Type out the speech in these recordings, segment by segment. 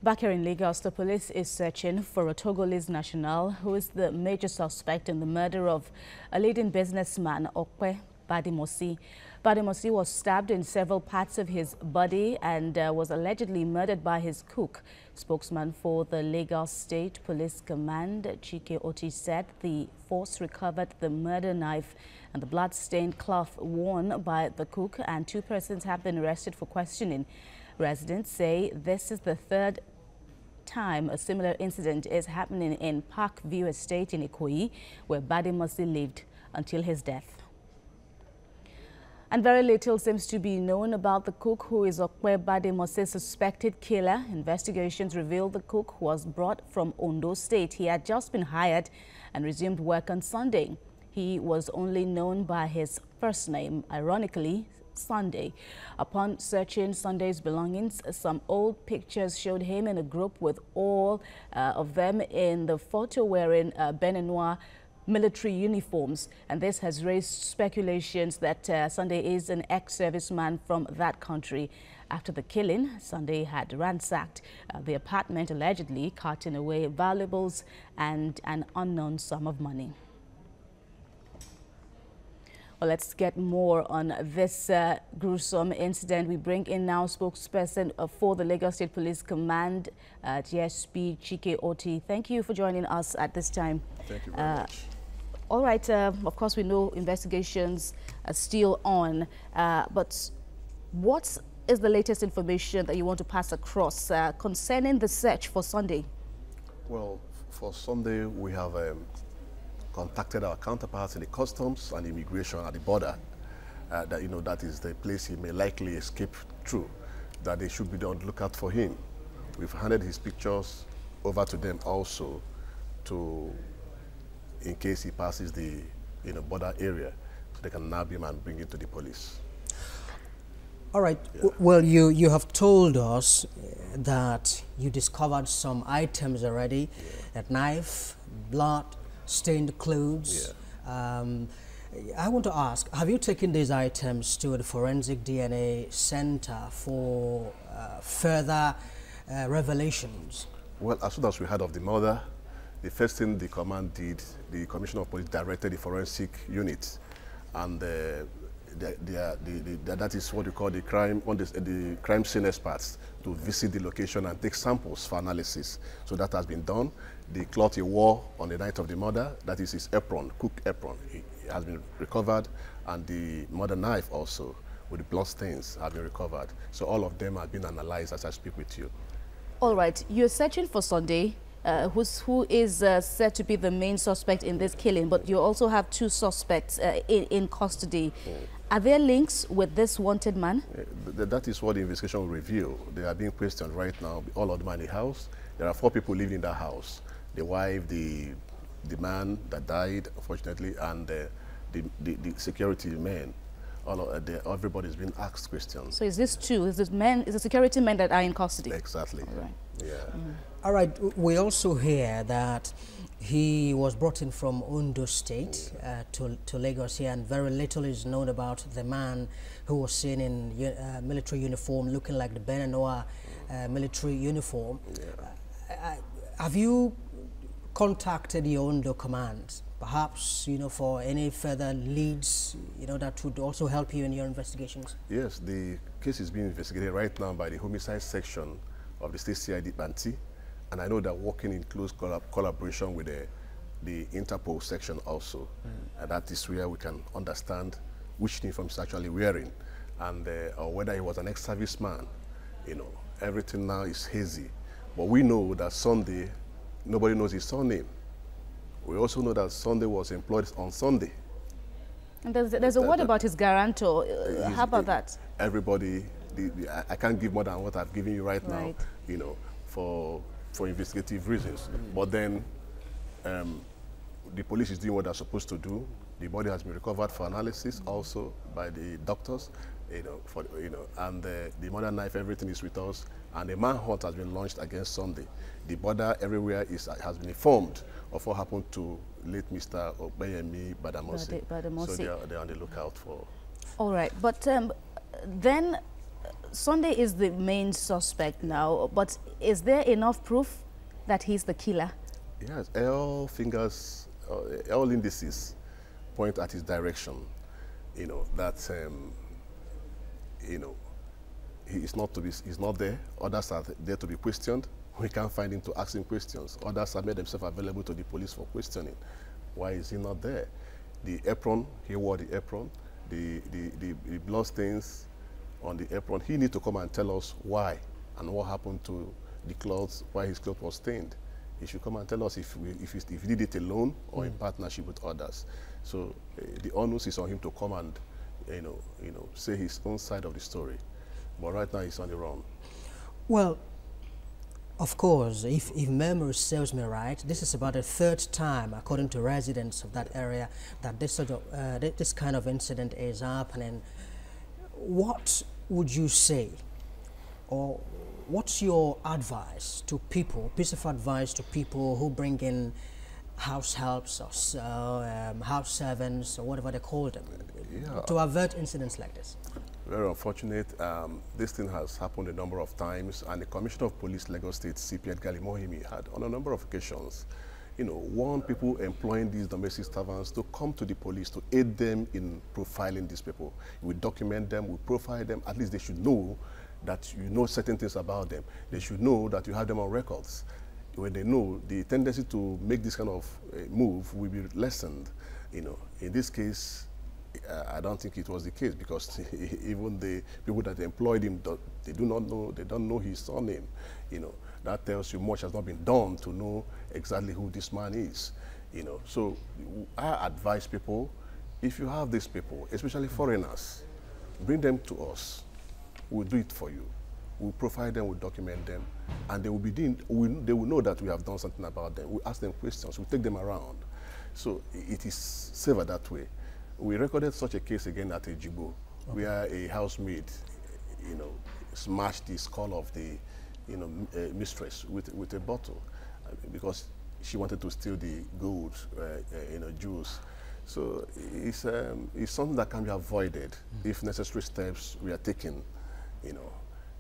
Back here in Lagos, the police is searching for a Togolese national who is the major suspect in the murder of a leading businessman, Bademosi. Bademosi was stabbed in several parts of his body and was allegedly murdered by his cook. Spokesman for the Lagos State Police Command, Chike Oti, said the force recovered the murder knife and the blood-stained cloth worn by the cook, and 2 persons have been arrested for questioning. Residents say this is the third time a similar incident is happening in Park View Estate in Ikoyi, where Bademosi lived until his death. And very little seems to be known about the cook who is Bademosi's suspected killer. Investigations reveal the cook was brought from Ondo State. He had just been hired and resumed work on Sunday. He was only known by his first name, ironically, Sunday. Upon searching Sunday's belongings, some old pictures showed him in a group with all of them in the photo wearing Benin military uniforms, and this has raised speculations that Sunday is an ex-serviceman from that country. After the killing, Sunday had ransacked the apartment, allegedly carting away valuables and an unknown sum of money. Well, let's get more on this gruesome incident. We bring in now spokesperson for the Lagos State Police Command, GSP Chike Oti. Thank you for joining us at this time. Thank you very much. All right, of course, we know investigations are still on, but what is the latest information that you want to pass across concerning the search for Sunday? Well, for Sunday, we have contacted our counterparts in the customs and immigration at the border. That is the place he may likely escape through, that they should be on the lookout for him. We've handed his pictures over to them also in case he passes the border area, so they can nab him and bring him to the police. All right. Yeah. Well, you have told us that you discovered some items already, that knife, blood, stained clothes. Yeah. I want to ask, have you taken these items to the Forensic DNA Center for further revelations? Well, as soon as we heard of the murder, the first thing the command did, the Commissioner of Police directed the forensic unit, and that is what we call the crime scene experts, to visit the location and take samples for analysis. So that has been done. The cloth he wore on the night of the murder, that is his apron, cook apron, it has been recovered, and the murder knife also with the blood stains have been recovered. So all of them have been analyzed as I speak with you. All right, you're searching for Sunday, who is said to be the main suspect in this killing, but you also have 2 suspects in custody. Are there links with this wanted man? That is what the investigation will reveal. They are being questioned right now, all of them in the house. There are 4 people living in that house. The wife, the man that died, unfortunately, and the security men. Everybody's been asked questions. So is this 2? Is the security men that are in custody? Exactly. All right. Yeah. All right. We also hear that he was brought in from Ondo State to Lagos here, and very little is known about the man who was seen in military uniform, looking like the Benin military uniform. Yeah. Have you contacted the Ondo command, perhaps, for any further leads, that would also help you in your investigations? Yes, the case is being investigated right now by the homicide section of the State CID Banti, and I know they're working in close collaboration with the Interpol section also. And that is where we can understand which uniform he's actually wearing, and or whether he was an ex-serviceman. Everything now is hazy. But we know that Sunday, nobody knows his surname. We also know that Sunday was employed on Sunday. And there's a word about his guarantor. How about that? Everybody, I can't give more than what I've given you right now, for investigative reasons. But then the police is doing what they're supposed to do. The body has been recovered for analysis also by the doctors, and the murder knife, everything is with us, and the manhunt has been launched against Sunday. The border everywhere has been informed of what happened to late Mr. Bademosi. Bademosi. So they're on the lookout for. All right, but then Sunday is the main suspect now, but is there enough proof that he's the killer? Yes, all fingers, all indices point at his direction. You know, that, you know, he's not there. Others are there to be questioned. We can't find him to ask him questions. Others have made themselves available to the police for questioning. Why is he not there? The apron, he wore the apron, the blood stains on the apron. He needs to come and tell us why and what happened to the clothes, why his clothes was stained. He should come and tell us if he did it alone or in partnership with others. So the onus is on him to come and say his own side of the story. But right now he's on the run. Well, of course, if memory serves me right, this is about the third time, according to residents of that area, that this kind of incident is happening. What would you say, or what's your advice to people, piece of advice to people who bring in house helps or house servants or whatever they call them, to avert incidents like this? Very unfortunate. This thing has happened a number of times, and the Commissioner of Police, Lagos State, CP Edgar Mohimi, had on a number of occasions, warned people employing these domestic servants to come to the police to aid them in profiling these people. We document them, we profile them. At least they should know that you know certain things about them. They should know that you have them on records. When they know, the tendency to make this kind of move will be lessened. In this case, I don't think it was the case, because even the people that employed him, they don't know his surname. That tells you much has not been done to know exactly who this man is. So I advise people, if you have these people, especially foreigners, bring them to us. We'll do it for you. We'll profile them, we'll document them, and they will know that we have done something about them. We'll ask them questions, we'll take them around. So it is safer that way. We recorded such a case again at Ejigbo, where a housemaid, smashed the skull of the, mistress with a bottle, because she wanted to steal the gold, jewels. So it's something that can be avoided if necessary steps we are taken,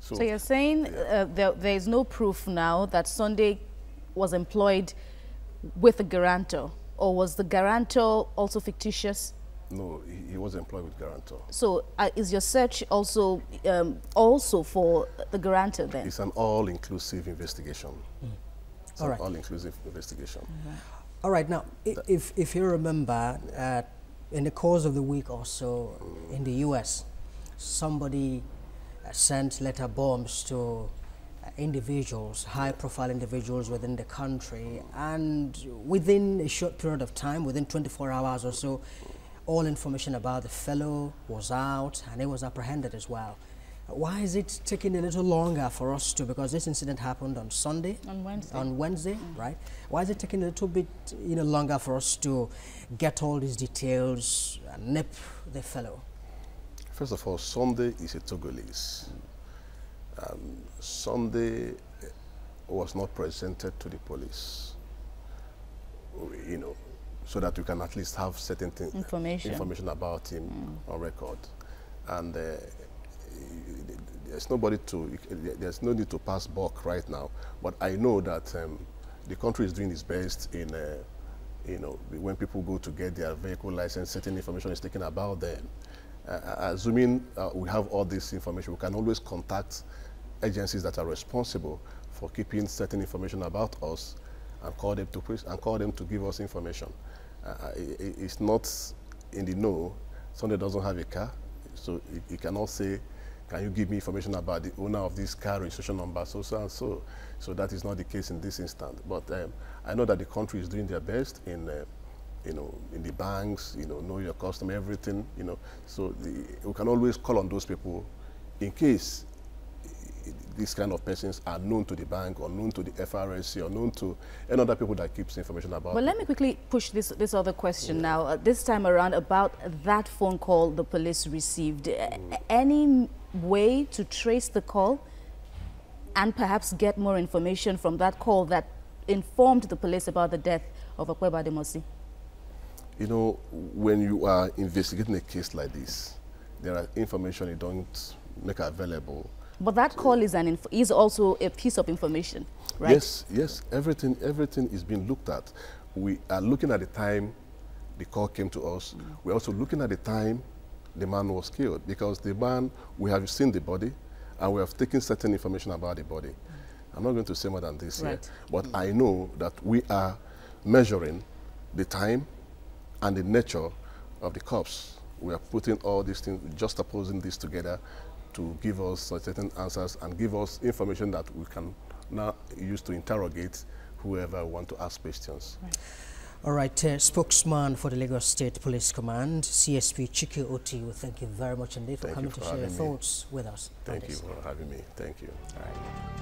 So you're saying there is no proof now that Sunday was employed with a guarantor, or was the guarantor also fictitious? No, he was employed with guarantor. So is your search also for the guarantor then? It's an all-inclusive investigation. It's an all-inclusive investigation. All right, now, if you remember, in the course of the week or so in the U.S., somebody sent letter bombs to individuals, high-profile individuals within the country, and within a short period of time, within 24 hours or so, all information about the fellow was out, and he was apprehended as well. Why is it taking a little longer for us to, because this incident happened on Sunday? On Wednesday, right? Why is it taking a little bit longer for us to get all these details and nip the fellow? First of all, Sunday is a Togolese. Sunday was not presented to the police, so that we can at least have certain information about him on record. And there's no need to pass buck right now. But I know that the country is doing its best in, when people go to get their vehicle license, certain information is taken about them. Assuming we have all this information, we can always contact agencies that are responsible for keeping certain information about us and call them to give us information. It's not in the know. Sunday doesn't have a car, so he cannot say, can you give me information about the owner of this car, registration number, so and so. So that is not the case in this instant. But I know that the country is doing their best in in the banks, know your customer, everything, So we can always call on those people in case these kind of persons are known to the bank or known to the FRSC or known to any other people that keeps information about. But let me quickly push this other question now. This time around about that phone call the police received. Any way to trace the call and perhaps get more information from that call that informed the police about the death of Okwe Bademosi? When you are investigating a case like this, there are information you don't make available. But that call is also a piece of information, right? Yes, yes, everything is being looked at. We are looking at the time the call came to us. We're also looking at the time the man was killed, because the man, we have seen the body and we have taken certain information about the body. I'm not going to say more than this here, but I know that we are measuring the time and the nature of the corpse. We are putting all these things, juxtaposing this together to give us certain answers and give us information that we can now use to interrogate whoever want to ask questions. Right. All right, spokesman for the Lagos State Police Command, CSP Chike Oti, we thank you very much indeed for coming to share your thoughts with us. Thank you for having me. Thank you. All right.